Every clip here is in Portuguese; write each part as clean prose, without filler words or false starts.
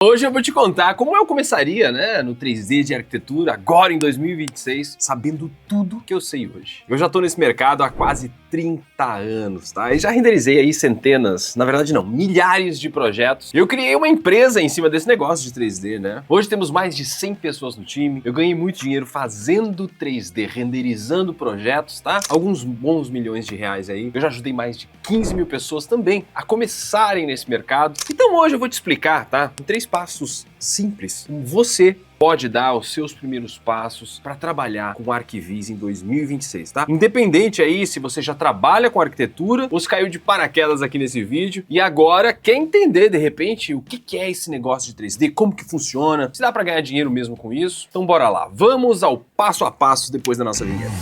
Hoje eu vou te contar como eu começaria, no 3D de arquitetura, agora em 2026, sabendo tudo que eu sei hoje. Eu já tô nesse mercado há quase 30 anos, tá? E já renderizei aí centenas, na verdade não, milhares de projetos. Eu criei uma empresa em cima desse negócio de 3D, né? Hoje temos mais de 100 pessoas no time, eu ganhei muito dinheiro fazendo 3D, renderizando projetos, tá? Alguns bons milhões de reais aí. Eu já ajudei mais de 15 mil pessoas também a começarem nesse mercado. Então hoje eu vou te explicar, tá? Em 3 passos simples, como você pode dar os seus primeiros passos para trabalhar com ArchiViz em 2026, tá? Independente aí se você já trabalha com arquitetura ou se caiu de paraquedas aqui nesse vídeo e agora quer entender de repente o que é esse negócio de 3D, como que funciona, se dá para ganhar dinheiro mesmo com isso. Então bora lá, vamos ao passo a passo depois da nossa vinheta.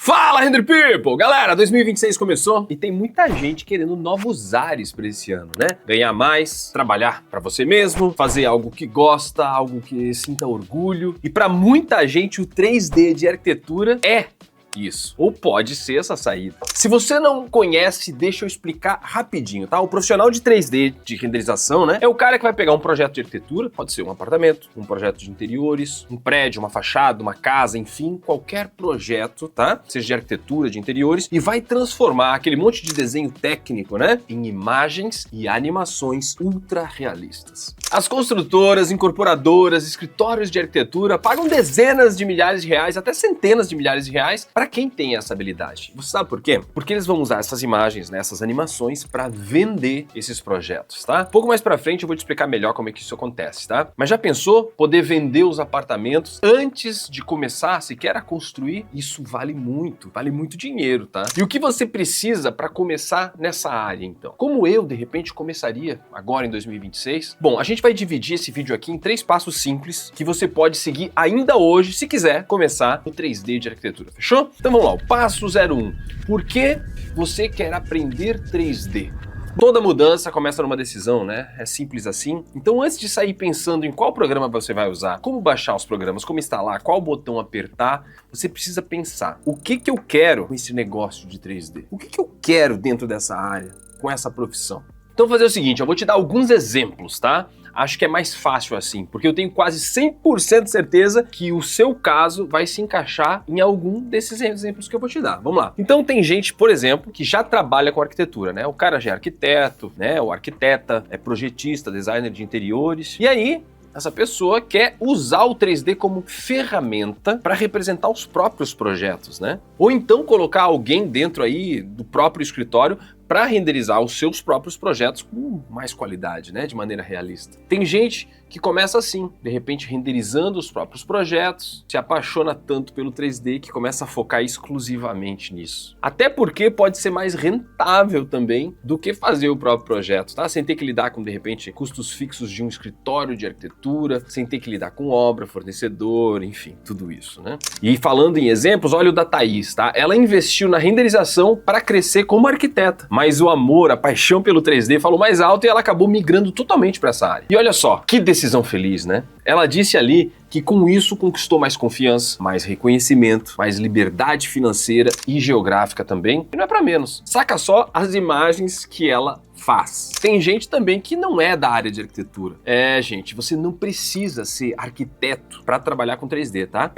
Fala, Render People! Galera, 2026 começou e tem muita gente querendo novos ares para esse ano, né? Ganhar mais, trabalhar para você mesmo, fazer algo que gosta, algo que sinta orgulho. E para muita gente o 3D de arquitetura é isso, ou pode ser essa saída. Se você não conhece, deixa eu explicar rapidinho, tá? O profissional de 3D de renderização, é o cara que vai pegar um projeto de arquitetura, pode ser um apartamento, um projeto de interiores, um prédio, uma fachada, uma casa, enfim, qualquer projeto, tá? Seja de arquitetura, de interiores, e vai transformar aquele monte de desenho técnico, em imagens e animações ultra realistas. As construtoras, incorporadoras, escritórios de arquitetura pagam dezenas de milhares de reais, até centenas de milhares de reais, para quem tem essa habilidade. Você sabe por quê? Porque eles vão usar essas imagens, essas animações, para vender esses projetos, tá? Pouco mais para frente eu vou te explicar melhor como é que isso acontece, tá? Mas já pensou poder vender os apartamentos antes de começar sequer a construir? Isso vale muito dinheiro, tá? E o que você precisa para começar nessa área, então? Como eu, de repente, começaria agora em 2026? Bom, a gente vai dividir esse vídeo aqui em 3 passos simples que você pode seguir ainda hoje, se quiser começar no 3D de arquitetura, fechou? Então vamos lá, o passo 01. Por que você quer aprender 3D? Toda mudança começa numa decisão, É simples assim. Então antes de sair pensando em qual programa você vai usar, como baixar os programas, como instalar, qual botão apertar, você precisa pensar, o que eu quero com esse negócio de 3D? O que eu quero dentro dessa área, com essa profissão? Então vou fazer o seguinte, eu vou te dar alguns exemplos, tá? Acho que é mais fácil assim, porque eu tenho quase 100% de certeza que o seu caso vai se encaixar em algum desses exemplos que eu vou te dar. Vamos lá. Então tem gente, por exemplo, que já trabalha com arquitetura, O cara já é arquiteto, ou arquiteta, é projetista, designer de interiores. E aí, essa pessoa quer usar o 3D como ferramenta para representar os próprios projetos, Ou então colocar alguém dentro aí do próprio escritório para renderizar os seus próprios projetos com mais qualidade, de maneira realista. Tem gente que começa assim, de repente renderizando os próprios projetos, se apaixona tanto pelo 3D que começa a focar exclusivamente nisso. Até porque pode ser mais rentável também do que fazer o próprio projeto, tá? Sem ter que lidar com, de repente, custos fixos de um escritório de arquitetura, sem ter que lidar com obra, fornecedor, enfim, tudo isso, E falando em exemplos, olha o da Thaís, tá? Ela investiu na renderização para crescer como arquiteta, mas o amor, a paixão pelo 3D falou mais alto e ela acabou migrando totalmente para essa área. E olha só, que decisão feliz, Ela disse ali que com isso conquistou mais confiança, mais reconhecimento, mais liberdade financeira e geográfica também. E não é para menos. Saca só as imagens que ela faz. Tem gente também que não é da área de arquitetura. Gente, você não precisa ser arquiteto para trabalhar com 3D, tá?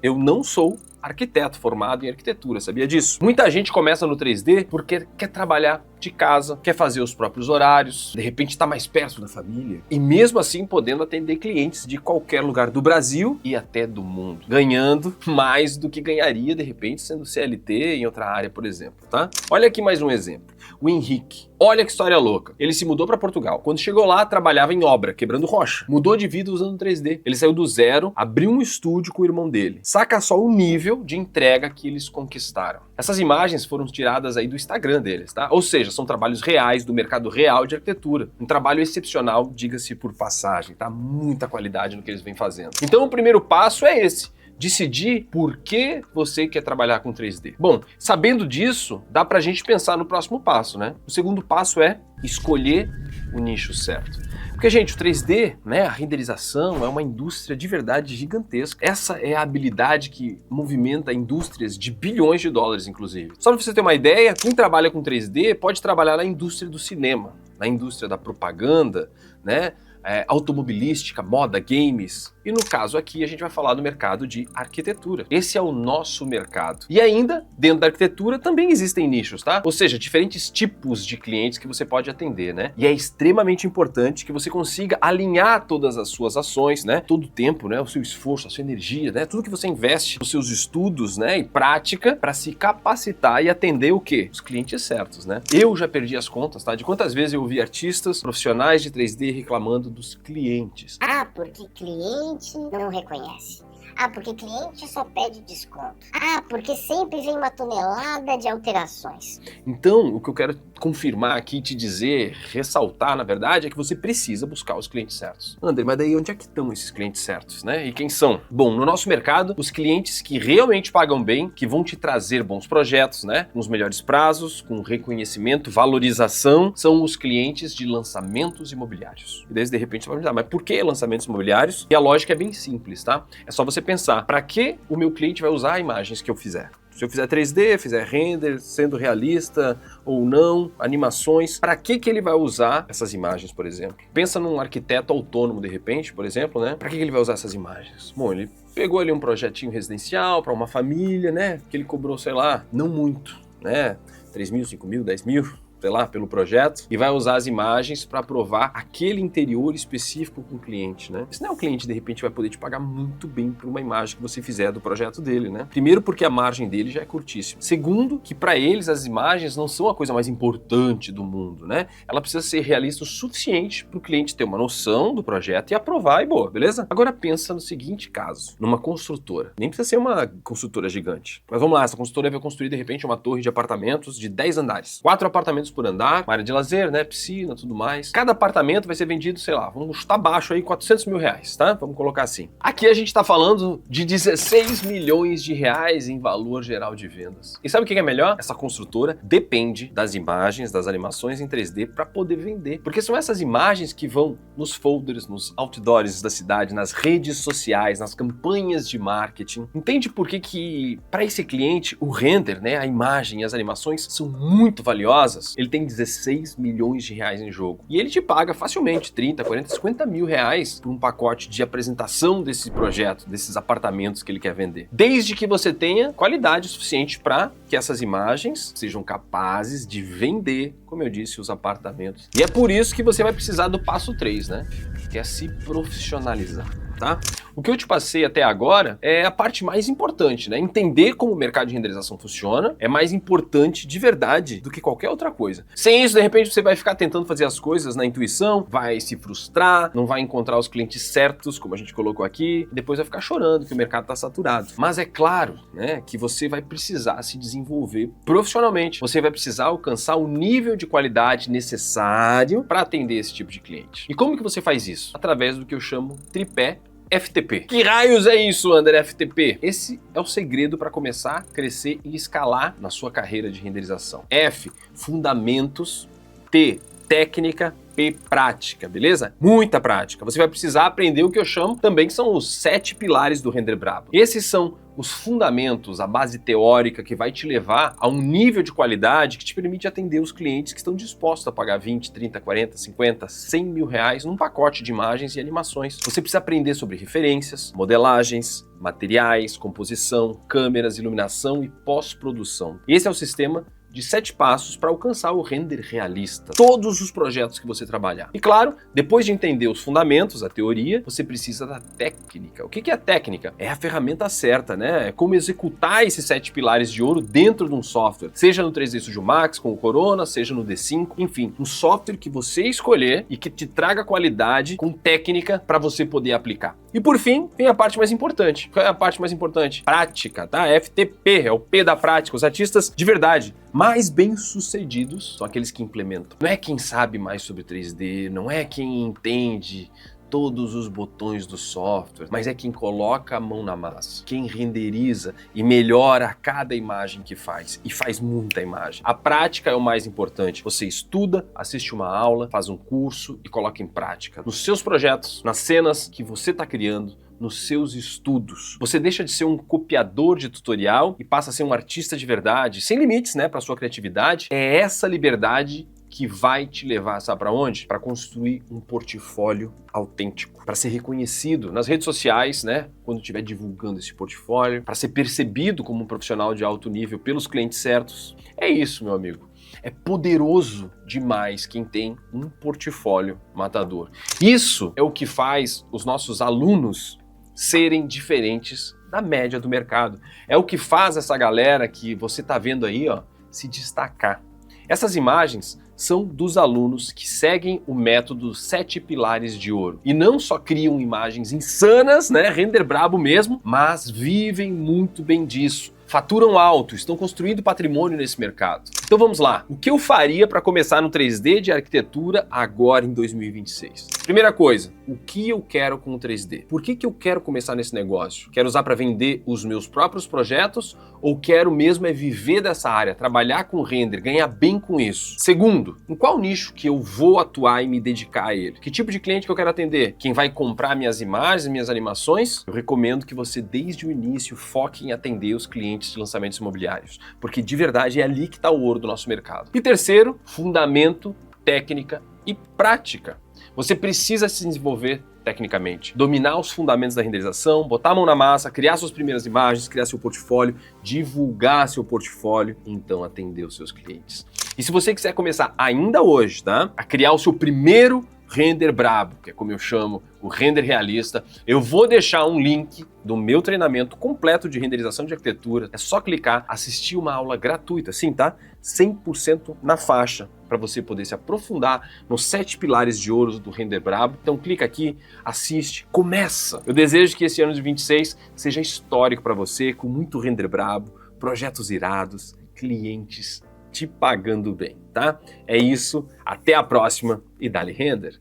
Eu não sou arquiteto formado em arquitetura, sabia disso? Muita gente começa no 3D porque quer trabalhar de casa, quer fazer os próprios horários, de repente está mais perto da família e mesmo assim podendo atender clientes de qualquer lugar do Brasil e até do mundo, ganhando mais do que ganharia de repente sendo CLT em outra área, por exemplo, tá? Olha aqui mais um exemplo. O Henrique. Olha que história louca. Ele se mudou para Portugal. Quando chegou lá, trabalhava em obra, quebrando rocha. Mudou de vida usando 3D. Ele saiu do zero, abriu um estúdio com o irmão dele. Saca só o nível de entrega que eles conquistaram. Essas imagens foram tiradas aí do Instagram deles, tá? Ou seja, são trabalhos reais do mercado real de arquitetura. Um trabalho excepcional, diga-se por passagem, tá? Muita qualidade no que eles vêm fazendo. Então o primeiro passo é esse. Decidir por que você quer trabalhar com 3D. Bom, sabendo disso, dá pra gente pensar no próximo passo, O segundo passo é escolher o nicho certo. Porque, gente, o 3D, né, a renderização é uma indústria de verdade gigantesca. Essa é a habilidade que movimenta indústrias de bilhões de dólares, inclusive. Só para você ter uma ideia, quem trabalha com 3D pode trabalhar na indústria do cinema, na indústria da propaganda, né? Automobilística, moda, games. E no caso aqui a gente vai falar do mercado de arquitetura. Esse é o nosso mercado. E ainda, dentro da arquitetura também existem nichos, tá? Ou seja, diferentes tipos de clientes que você pode atender, né? E é extremamente importante que você consiga alinhar todas as suas ações, né? Todo o tempo, né? O seu esforço, a sua energia, né? Tudo que você investe nos seus estudos, né? E prática para se capacitar e atender o quê? Os clientes certos, né? Eu já perdi as contas, tá? De quantas vezes eu ouvi artistas, profissionais de 3D reclamando dos clientes. Ah, porque cliente não reconhece. Ah, porque cliente só pede desconto. Ah, porque sempre vem uma tonelada de alterações. Então, o que eu quero confirmar aqui, te dizer, ressaltar, na verdade, é que você precisa buscar os clientes certos. André, mas daí onde é que estão esses clientes certos, né? E quem são? Bom, no nosso mercado, os clientes que realmente pagam bem, que vão te trazer bons projetos, né? Com os melhores prazos, com reconhecimento, valorização, são os clientes de lançamentos imobiliários. E daí, de repente, você vai me dizer, mas por que lançamentos imobiliários? E a lógica é bem simples, tá? É só você pensar, para que o meu cliente vai usar imagens que eu fizer? Se eu fizer 3D, fizer render, sendo realista ou não, animações, para que ele vai usar essas imagens, por exemplo? Pensa num arquiteto autônomo, de repente, por exemplo, né? Para que ele vai usar essas imagens? Bom, ele pegou ali um projetinho residencial para uma família, né? Que ele cobrou, sei lá, não muito, né? 3 mil, 5 mil, 10 mil, sei lá, pelo projeto, e vai usar as imagens para provar aquele interior específico com o cliente, né? Senão o cliente, de repente, vai poder te pagar muito bem por uma imagem que você fizer do projeto dele, né? Primeiro, porque a margem dele já é curtíssima. Segundo, que para eles as imagens não são a coisa mais importante do mundo, né? Ela precisa ser realista o suficiente para o cliente ter uma noção do projeto e aprovar e boa, beleza? Agora pensa no seguinte caso, numa construtora. Nem precisa ser uma construtora gigante. Mas vamos lá, essa construtora vai construir, de repente, uma torre de apartamentos de 10 andares. 4 apartamentos por andar, uma área de lazer, né, piscina, tudo mais. Cada apartamento vai ser vendido, sei lá, vamos chutar baixo aí, 400 mil reais, tá? Vamos colocar assim. Aqui a gente tá falando de 16 milhões de reais em valor geral de vendas. E sabe o que é melhor? Essa construtora depende das imagens, das animações em 3D para poder vender. Porque são essas imagens que vão nos folders, nos outdoors da cidade, nas redes sociais, nas campanhas de marketing. Entende por que para esse cliente o render, né, a imagem e as animações são muito valiosas? Ele tem 16 milhões de reais em jogo. E ele te paga facilmente 30, 40, 50 mil reais por um pacote de apresentação desse projeto, desses apartamentos que ele quer vender. Desde que você tenha qualidade suficiente para que essas imagens sejam capazes de vender, como eu disse, os apartamentos. E é por isso que você vai precisar do passo 3, né? Que é se profissionalizar. Tá? O que eu te passei até agora é a parte mais importante, né? Entender como o mercado de renderização funciona é mais importante de verdade do que qualquer outra coisa. Sem isso, de repente, você vai ficar tentando fazer as coisas na intuição, vai se frustrar, não vai encontrar os clientes certos, como a gente colocou aqui, e depois vai ficar chorando que o mercado está saturado. Mas é claro, né, que você vai precisar se desenvolver profissionalmente. Você vai precisar alcançar o nível de qualidade necessário para atender esse tipo de cliente. E como que você faz isso? Através do que eu chamo tripé FTP. Que raios é isso, André, FTP? Esse é o segredo para começar, crescer e escalar na sua carreira de renderização. F, fundamentos. T, técnica. P, prática, beleza? Muita prática. Você vai precisar aprender o que eu chamo também que são os 7 pilares do Render Brabo. Esses são os fundamentos, a base teórica que vai te levar a um nível de qualidade que te permite atender os clientes que estão dispostos a pagar 20, 30, 40, 50, 100 mil reais num pacote de imagens e animações. Você precisa aprender sobre referências, modelagens, materiais, composição, câmeras, iluminação e pós-produção. Esse é o sistema de 7 passos para alcançar o render realista. Todos os projetos que você trabalhar. E claro, depois de entender os fundamentos, a teoria, você precisa da técnica. O que é a técnica? É a ferramenta certa, né? É como executar esses 7 pilares de ouro dentro de um software. Seja no 3D Studio Max com o Corona, seja no D5, enfim, um software que você escolher e que te traga qualidade com técnica para você poder aplicar. E por fim, vem a parte mais importante. Qual é a parte mais importante? Prática, tá? FTP, é o P da prática. Os artistas de verdade mais bem-sucedidos são aqueles que implementam. Não é quem sabe mais sobre 3D, não é quem entende todos os botões do software, mas é quem coloca a mão na massa, quem renderiza e melhora cada imagem que faz, e faz muita imagem. A prática é o mais importante. Você estuda, assiste uma aula, faz um curso e coloca em prática. Nos seus projetos, nas cenas que você está criando, nos seus estudos. Você deixa de ser um copiador de tutorial e passa a ser um artista de verdade, sem limites, né, para sua criatividade. É essa liberdade que vai te levar, sabe para onde? Para construir um portfólio autêntico, para ser reconhecido nas redes sociais, né, quando estiver divulgando esse portfólio, para ser percebido como um profissional de alto nível pelos clientes certos. É isso, meu amigo. É poderoso demais quem tem um portfólio matador. Isso é o que faz os nossos alunos serem diferentes da média do mercado. É o que faz essa galera que você está vendo aí, ó, se destacar. Essas imagens são dos alunos que seguem o método 7 pilares de ouro. E não só criam imagens insanas, né, render brabo mesmo, mas vivem muito bem disso. Faturam alto, estão construindo patrimônio nesse mercado. Então vamos lá. O que eu faria para começar no 3D de arquitetura agora em 2026? Primeira coisa, o que eu quero com o 3D? Por que eu quero começar nesse negócio? Quero usar para vender os meus próprios projetos ou quero mesmo é viver dessa área, trabalhar com render, ganhar bem com isso? Segundo, em qual nicho que eu vou atuar e me dedicar a ele? Que tipo de cliente que eu quero atender? Quem vai comprar minhas imagens, minhas animações? Eu recomendo que você desde o início foque em atender os clientes de lançamentos imobiliários, porque de verdade é ali que está o ouro do nosso mercado. E terceiro, fundamento, técnica e prática. Você precisa se desenvolver tecnicamente, dominar os fundamentos da renderização, botar a mão na massa, criar suas primeiras imagens, criar seu portfólio, divulgar seu portfólio, então atender os seus clientes. E se você quiser começar ainda hoje, tá, a criar o seu primeiro render brabo, que é como eu chamo, o render realista, eu vou deixar um link do meu treinamento completo de renderização de arquitetura. É só clicar, assistir uma aula gratuita, sim, tá? 100% na faixa, para você poder se aprofundar nos 7 pilares de ouro do render brabo. Então clica aqui, assiste, começa! Eu desejo que esse ano de 26 seja histórico para você, com muito render brabo, projetos irados, clientes te pagando bem, tá? É isso, até a próxima e dá-lhe render!